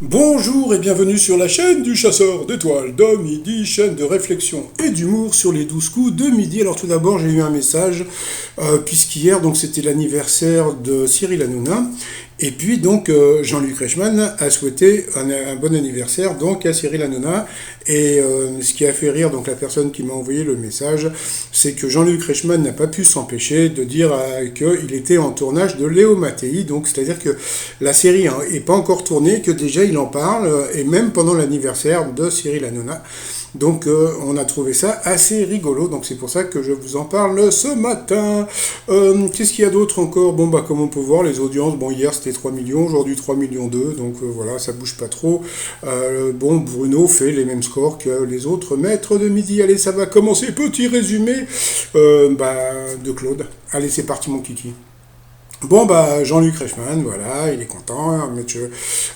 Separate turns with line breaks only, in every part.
Bonjour et bienvenue sur la chaîne du chasseur d'étoiles de midi, chaîne de réflexion et d'humour sur les 12 coups de midi. Alors tout d'abord j'ai eu un message, puisqu'hier donc c'était l'anniversaire de Cyril Hanouna, et puis donc Jean-Luc Reichmann a souhaité un bon anniversaire donc à Cyril Hanouna, et ce qui a fait rire donc la personne qui m'a envoyé le message, c'est que Jean-Luc Reichmann n'a pas pu s'empêcher de dire qu'il était en tournage de Léo Mattei, donc c'est-à-dire que la série n'est pas encore tournée, que déjà il en parle, et même pendant l'anniversaire de Cyril Hanouna. Donc on a trouvé ça assez rigolo, donc c'est pour ça que je vous en parle ce matin. Qu'est-ce qu'il y a d'autre encore? Bon bah comme on peut voir, les audiences, bon hier c'était 3 millions, aujourd'hui 3 millions 2, donc voilà, ça bouge pas trop. Bon, Bruno fait les mêmes scores que les autres maîtres de midi. Allez, ça va commencer, petit résumé de Claude. Allez, c'est parti mon kiki. Bon, bah, Jean-Luc Reichmann, voilà, il est content.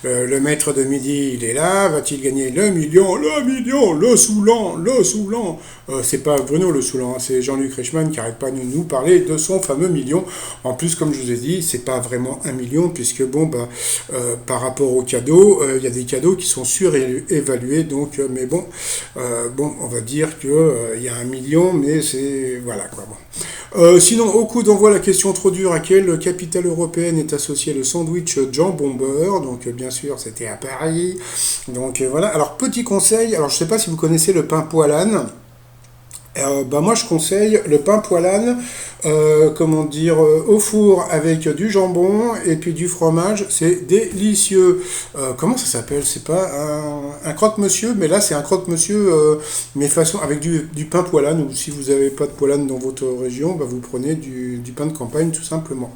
Le maître de midi, il est là. Va-t-il gagner le million, le Soulan? C'est pas Bruno le Soulan, hein, c'est Jean-Luc Reichmann qui arrête pas de nous parler de son fameux million. En plus, comme je vous ai dit, c'est pas vraiment un million, puisque, bon, bah, par rapport aux cadeaux, il y a des cadeaux qui sont surévalués. Donc, mais bon, on va dire qu'il y a un million, mais c'est. Voilà, quoi. Bon. Sinon, au coup d'envoi, la question trop dure: à quelle capitale européenne est associé le sandwich jambon beurre? Donc, bien sûr, c'était à Paris. Donc, voilà. Alors, petit conseil, alors je sais pas si vous connaissez le pain poilane. Moi je conseille le pain poilane, au four avec du jambon et puis du fromage, c'est délicieux. Comment ça s'appelle? C'est pas un croque-monsieur, mais là c'est un croque-monsieur, mais façon avec du pain poilane, ou si vous n'avez pas de poilane dans votre région, bah, vous prenez du pain de campagne tout simplement.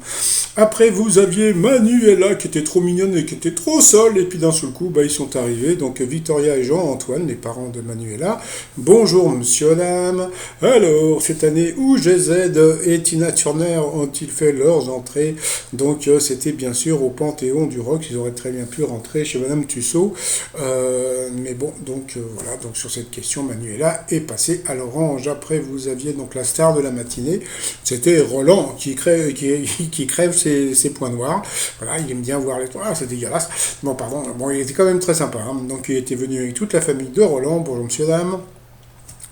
Après vous aviez Manuela qui était trop mignonne et qui était trop seule, et puis d'un seul coup bah, ils sont arrivés, donc Victoria et Jean-Antoine, les parents de Manuela. Bonjour monsieur, dame. Alors, cette année, où GZ et Tina Turner ont-ils fait leurs entrées? Donc, c'était bien sûr au Panthéon du Rock. Ils auraient très bien pu rentrer chez Madame Tussaud. Mais bon, donc voilà. Donc, sur cette question, Manuela est passée à l'orange. Après, vous aviez donc la star de la matinée. C'était Roland qui crève ses points noirs. Voilà, il aime bien voir les toits. Ah, c'est dégueulasse. Bon, pardon. Bon, il était quand même très sympa, hein. Donc, il était venu avec toute la famille de Roland. Bonjour, monsieur, dame.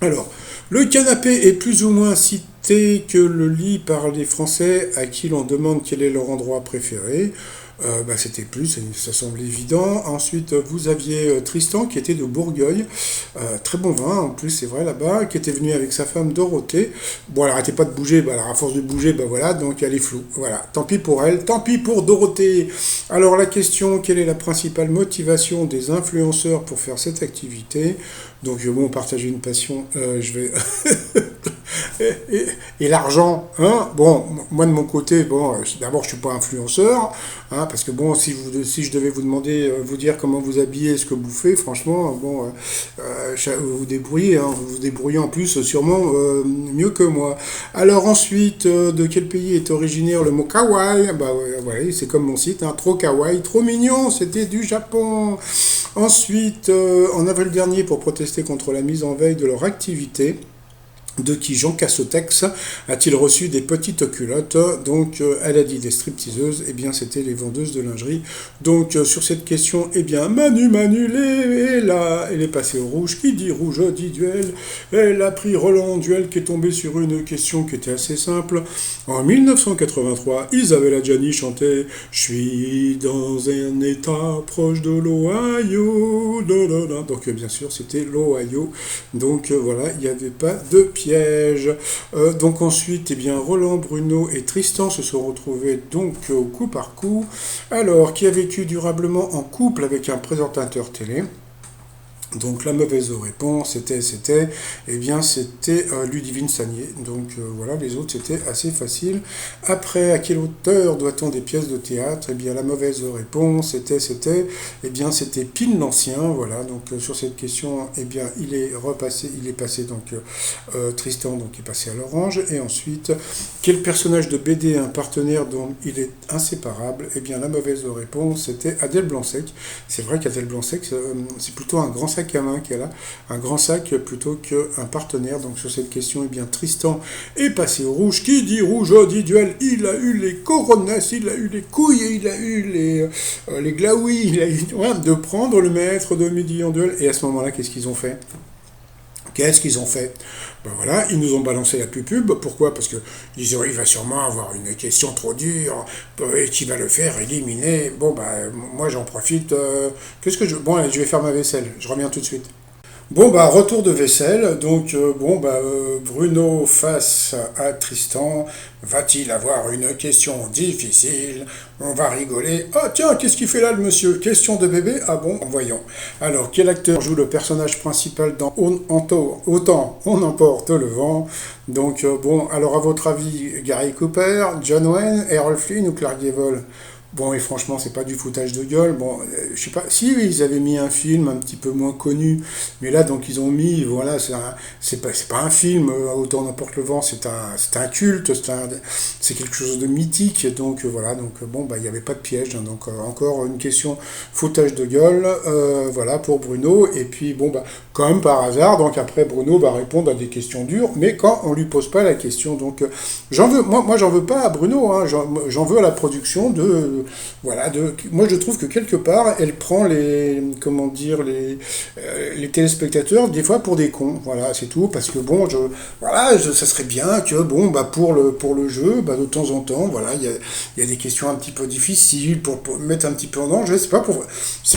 Alors, le canapé est plus ou moins cité que le lit par les Français à qui l'on demande quel est leur endroit préféré. C'était plus, ça semble évident. Ensuite, vous aviez Tristan qui était de Bourgueil, très bon vin en plus, c'est vrai là-bas, qui était venu avec sa femme Dorothée. Bon, elle arrêtait pas de bouger, bah, alors à force de bouger, bah voilà, donc elle est floue. Voilà, tant pis pour elle, tant pis pour Dorothée. Alors la question: quelle est la principale motivation des influenceurs pour faire cette activité? Donc bon, partager une passion, je vais... et l'argent, hein? Bon, moi de mon côté, bon, d'abord je suis pas influenceur, hein, parce que bon, si je devais vous demander, vous dire comment vous habillez, ce que vous faites, franchement, bon, vous vous débrouillez, hein, vous vous débrouillez en plus sûrement mieux que moi. Alors ensuite, de quel pays est originaire le mot kawaii? Bah ouais, c'est comme mon site, hein, trop kawaii, trop mignon, c'était du Japon. Ensuite, en avril dernier, pour protester contre la mise en veille de leur activité, de qui Jean Cassotex a-t-il reçu des petites culottes? Donc, elle a dit des stripteaseuses, eh bien, c'était les vendeuses de lingerie. Donc, sur cette question, eh bien, Manu, est là, elle est passée au rouge. Qui dit rouge dit duel. Elle a pris Roland Duel, qui est tombé sur une question qui était assez simple. En 1983, Isabella Gianni chantait «Je suis dans un état proche de l'Ohio». Donc, bien sûr, c'était l'Ohio. Donc, voilà, il n'y avait pas de piège. Donc ensuite, eh bien, Roland, Bruno et Tristan se sont retrouvés donc au coup par coup. Alors, qui a vécu durablement en couple avec un présentateur télé? Donc la mauvaise réponse c'était Ludivine Sagnier. Donc voilà, les autres c'était assez facile. Après, à quel auteur doit-on des pièces de théâtre? Eh bien la mauvaise réponse c'était Pile l'Ancien. Voilà, donc sur cette question, eh bien il est passé donc Tristan, donc il est passé à l'orange. Et ensuite, quel personnage de BD est un partenaire dont il est inséparable? Eh bien la mauvaise réponse c'était Adèle Blanc-Sec. C'est vrai qu'Adèle Blanc-Sec c'est plutôt un grand sac sac à main qu'elle a, un grand sac plutôt qu'un partenaire. Donc sur cette question, eh bien Tristan est passé au rouge. Qui dit rouge dit duel. Il a eu les coronas, il a eu les couilles, il a eu les glaouis, il a eu de prendre le maître de midi en duel. Et à ce moment-là, qu'est-ce qu'ils ont fait? Qu'est-ce qu'ils ont fait? Ben voilà, ils nous ont balancé la pub. Pourquoi? Parce que ils disaient, il va sûrement avoir une question trop dure, et qui va le faire éliminer. Bon, ben, moi j'en profite. Qu'est-ce que je... Bon, allez, je vais faire ma vaisselle. Je reviens tout de suite. Bon, bah, retour de vaisselle. Donc, Bruno face à Tristan. Va-t-il avoir une question difficile? On va rigoler. Ah, tiens, qu'est-ce qu'il fait là, le monsieur? Question de bébé? Ah bon, voyons. Alors, quel acteur joue le personnage principal dans Autant on emporte le vent? Donc, alors, à votre avis, Gary Cooper, John Wayne, Errol Flynn ou Clark Gable? Bon, et franchement, c'est pas du foutage de gueule. Bon, je sais pas. Si, oui, ils avaient mis un film un petit peu moins connu. Mais là, donc, ils ont mis, voilà, c'est pas un film, Autant n'importe le vent, c'est un culte, c'est quelque chose de mythique. Donc, voilà, donc, bon, bah, il n'y avait pas de piège. Hein, donc, encore une question foutage de gueule, voilà, pour Bruno. Et puis, bon, bah, comme par hasard, donc, après, Bruno va répondre à des questions dures, mais quand on lui pose pas la question. Donc, moi, j'en veux pas à Bruno, hein, j'en veux à la production moi je trouve que quelque part elle prend les téléspectateurs des fois pour des cons, voilà, c'est tout, parce que bon, ça serait bien que bon, bah pour le jeu, bah de temps en temps, voilà, il y a des questions un petit peu difficiles pour mettre un petit peu en danger, c'est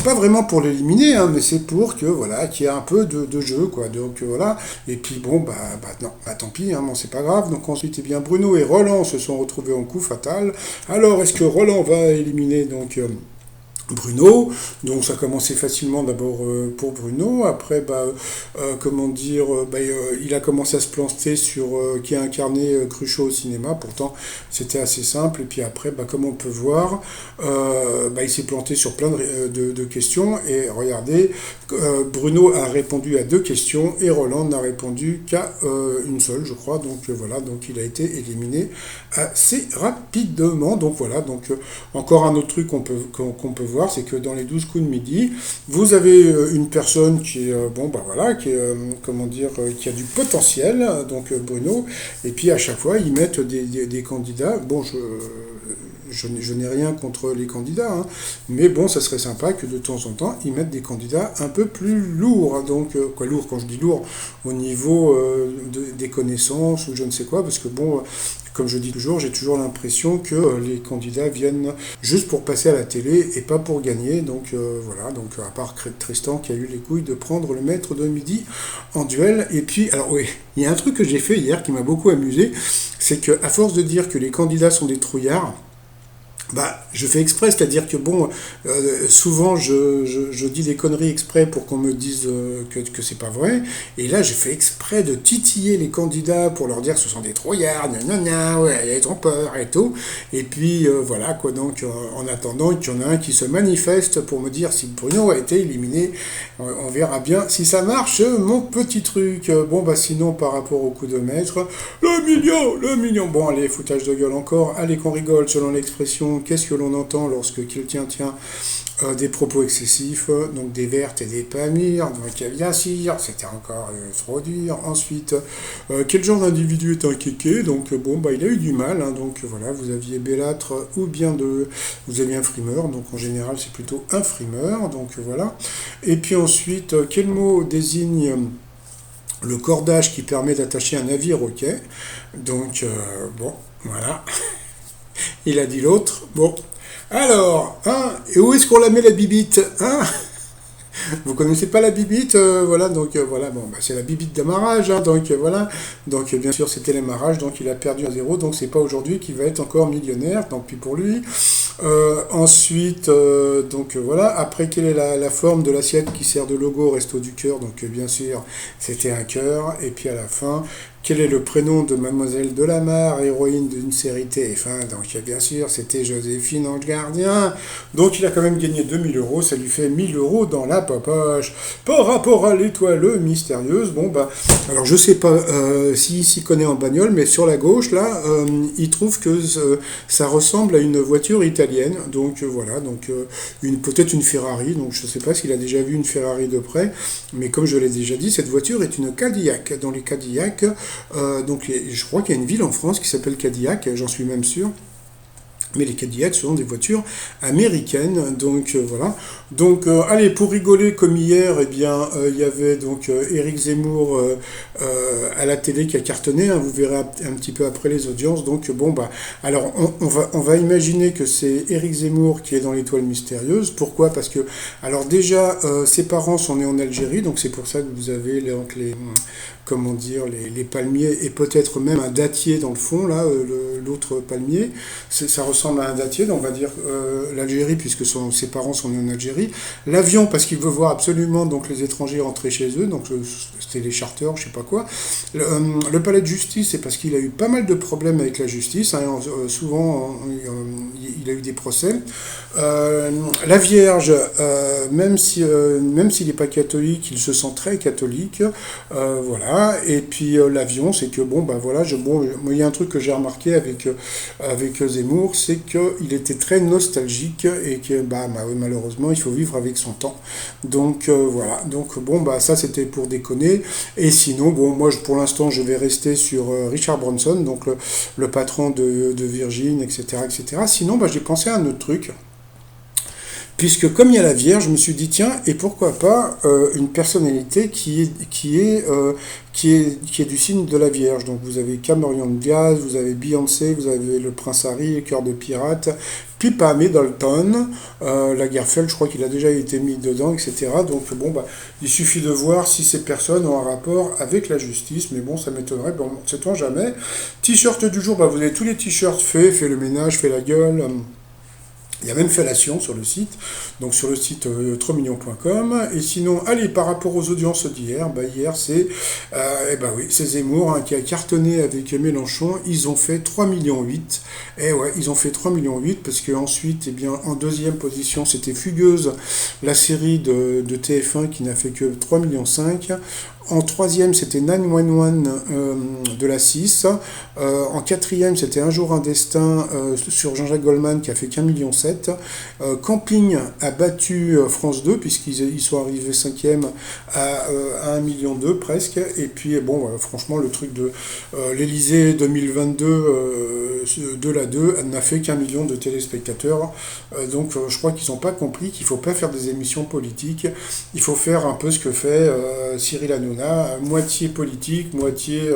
pas vraiment pour l'éliminer, hein, mais c'est pour que voilà, qu'il y ait un peu de jeu, quoi, donc voilà, et puis bon, non, tant pis, hein, bon, c'est pas grave. Donc ensuite, eh bien, Bruno et Roland se sont retrouvés en coup fatal. Alors, est-ce que Roland va éliminer donc Bruno? Donc ça commençait facilement d'abord pour Bruno. Après, il a commencé à se planter sur qui a incarné Cruchot au cinéma. Pourtant, c'était assez simple. Et puis après, comme on peut voir, il s'est planté sur plein de questions. Et regardez, Bruno a répondu à 2 questions et Roland n'a répondu qu'à une seule, je crois. Donc voilà, donc il a été éliminé assez rapidement. Donc voilà, donc encore un autre truc qu'on peut voir, c'est que dans les 12 coups de midi, vous avez une personne qui est, qui a du potentiel, donc Bruno, et puis à chaque fois, ils mettent des candidats. Bon, je n'ai rien contre les candidats, hein, mais bon, ça serait sympa que de temps en temps, ils mettent des candidats un peu plus lourds. Donc, lourd, quand je dis lourd, au niveau des connaissances ou je ne sais quoi, parce que bon, comme je dis toujours, j'ai toujours l'impression que les candidats viennent juste pour passer à la télé et pas pour gagner. Donc voilà, donc à part Tristan qui a eu les couilles de prendre le maître de midi en duel. Et puis, alors oui, il y a un truc que j'ai fait hier qui m'a beaucoup amusé, c'est qu'à force de dire que les candidats sont des trouillards, je fais exprès, c'est-à-dire que bon, souvent je dis des conneries exprès pour qu'on me dise que c'est pas vrai, et là je fais exprès de titiller les candidats pour leur dire que ce sont des trouillards, nanana, ouais, ils ont peur et tout, et puis voilà quoi, donc en attendant qu'il y en a un qui se manifeste pour me dire si Bruno a été éliminé, on verra bien si ça marche, mon petit truc. Sinon par rapport au coup de maître, le million, bon allez, foutage de gueule encore, allez qu'on rigole selon l'expression. Qu'est-ce que l'on entend lorsque quelqu'un tient des propos excessifs, donc des vertes et des pas mûres, donc bien sûr, c'était encore trop dur. Ensuite, quel genre d'individu est un kéké? Donc il a eu du mal, hein, donc voilà, vous aviez Bellâtre ou bien vous aviez un frimeur, donc en général c'est plutôt un frimeur, donc voilà. Et puis ensuite, quel mot désigne le cordage qui permet d'attacher un navire au quai? Donc voilà. Il a dit l'autre. Bon. Alors, hein, et où est-ce qu'on la met la bibite, hein? Vous connaissez pas la bibite, voilà, donc voilà, c'est la bibite d'amarrage, hein, donc voilà, donc bien sûr c'était l'amarrage, donc il a perdu à 0, donc c'est pas aujourd'hui qu'il va être encore millionnaire, tant pis pour lui. Ensuite, voilà, après quelle est la forme de l'assiette qui sert de logo au Resto du Cœur? Donc bien sûr c'était un cœur, et puis à la fin, quel est le prénom de Mademoiselle Delamarre, héroïne d'une série TF1. Donc bien sûr, c'était Joséphine Ange Gardien. Donc il a quand même gagné 2000 euros, ça lui fait 1000 € dans la poche. Par rapport à l'étoile mystérieuse, bon bah, alors je sais pas s'il s'y connaît en bagnole, mais sur la gauche là, il trouve que ça ressemble à une voiture italienne. Donc voilà, donc peut-être une Ferrari. Donc je sais pas s'il a déjà vu une Ferrari de près, mais comme je l'ai déjà dit, cette voiture est une Cadillac. Dans les Cadillacs, donc je crois qu'il y a une ville en France qui s'appelle Cadillac, j'en suis même sûr. Mais les Cadillacs sont des voitures américaines, donc voilà. Donc allez, pour rigoler comme hier, eh bien il y avait donc Éric Zemmour à la télé qui a cartonné, hein, vous verrez un petit peu après les audiences. Donc bon bah alors on va imaginer que c'est Éric Zemmour qui est dans l'étoile mystérieuse. Pourquoi? Parce que alors déjà ses parents sont nés en Algérie, donc c'est pour ça que vous avez les comment dire, les palmiers et peut-être même un dattier dans le fond, là, l'autre palmier. Ça ressemble à un dattier, donc on va dire l'Algérie, puisque ses parents sont nés en Algérie. L'avion, parce qu'il veut voir absolument donc, les étrangers rentrer chez eux, donc c'était les charters, je sais pas quoi. Le palais de justice, c'est parce qu'il a eu pas mal de problèmes avec la justice, hein, souvent il a eu des procès. La Vierge, même s'il n'est pas catholique, il se sent très catholique, voilà. Et puis l'avion, c'est que bon, ben voilà, il y a un truc que j'ai remarqué avec Zemmour, c'est qu'il était très nostalgique et que malheureusement, il faut vivre avec son temps. Donc voilà, donc bon, bah ça c'était pour déconner. Et sinon, bon, moi pour l'instant, je vais rester sur Richard Branson, donc le patron de Virgin, etc., etc. Sinon, j'ai pensé à un autre truc. Puisque comme il y a la Vierge, je me suis dit, tiens, et pourquoi pas une personnalité qui est du signe de la Vierge. Donc vous avez Cameron Diaz, vous avez Beyoncé, vous avez le Prince Harry, le Cœur de Pirate, puis Pam Middleton, Lagerfeld, je crois qu'il a déjà été mis dedans, etc. Donc bon, il suffit de voir si ces personnes ont un rapport avec la justice, mais bon, ça m'étonnerait, bon, sait-on jamais. T-shirt du jour, vous avez tous les t-shirts faits, fait le ménage, fait la gueule. Il y a même fellation sur le site, donc sur le site trosmignon.com. Et sinon, allez, par rapport aux audiences d'hier, hier c'est c'est Zemmour qui a cartonné avec Mélenchon. Ils ont fait 3,8 millions. Et ouais, ils ont fait 3,8 millions parce qu'ensuite, en deuxième position, c'était Fugueuse, la série de TF1 qui n'a fait que 3,5 millions. En troisième, c'était 911 de la 6. En quatrième, c'était Un jour un destin sur Jean-Jacques Goldman qui a fait qu'1,7 million. Camping a battu France 2 puisqu'ils sont arrivés cinquième à 1,2 million presque. Et puis bon, franchement, le truc de l'Élysée 2022 de la 2 n'a fait qu'1 million de téléspectateurs. Donc je crois qu'ils n'ont pas compris qu'il ne faut pas faire des émissions politiques. Il faut faire un peu ce que fait Cyril Hanouna. Moitié politique, moitié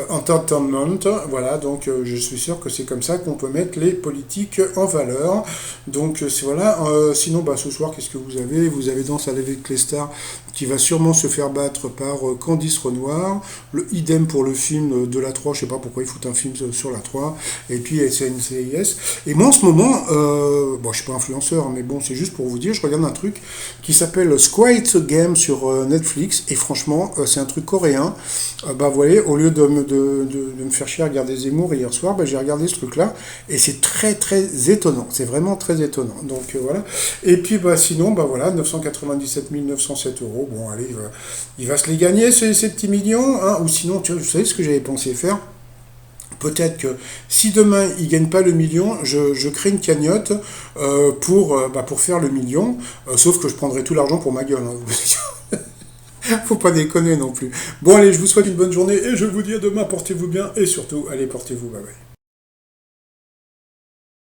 entertainment, voilà, donc je suis sûr que c'est comme ça qu'on peut mettre les politiques en valeur. Donc voilà, sinon ce soir, qu'est-ce que vous avez? Vous avez Danse avec les stars qui va sûrement se faire battre par Candice Renoir, le idem pour le film de la 3, je sais pas pourquoi ils foutent un film sur la 3, et puis SNCIS. Et moi en ce moment, je suis pas influenceur, mais bon, c'est juste pour vous dire, je regarde un truc qui s'appelle Squid Game sur Netflix, et franchement, c'est un truc coréen. Vous voyez, au lieu de me faire chier à regarder Zemmour hier soir, j'ai regardé ce truc-là, et c'est très très étonnant, c'est vraiment très étonnant. Donc voilà. Et puis sinon, voilà, 997 907 euros. Bon, allez, il va se les gagner, ces petits millions, hein. Ou sinon, vous savez ce que j'avais pensé faire? Peut-être que si demain il ne gagne pas le million, je crée une cagnotte pour faire le million, sauf que je prendrai tout l'argent pour ma gueule. Hein. Faut pas déconner non plus. Bon, allez, je vous souhaite une bonne journée et je vous dis à demain, portez-vous bien et surtout, allez, portez-vous, bye bye.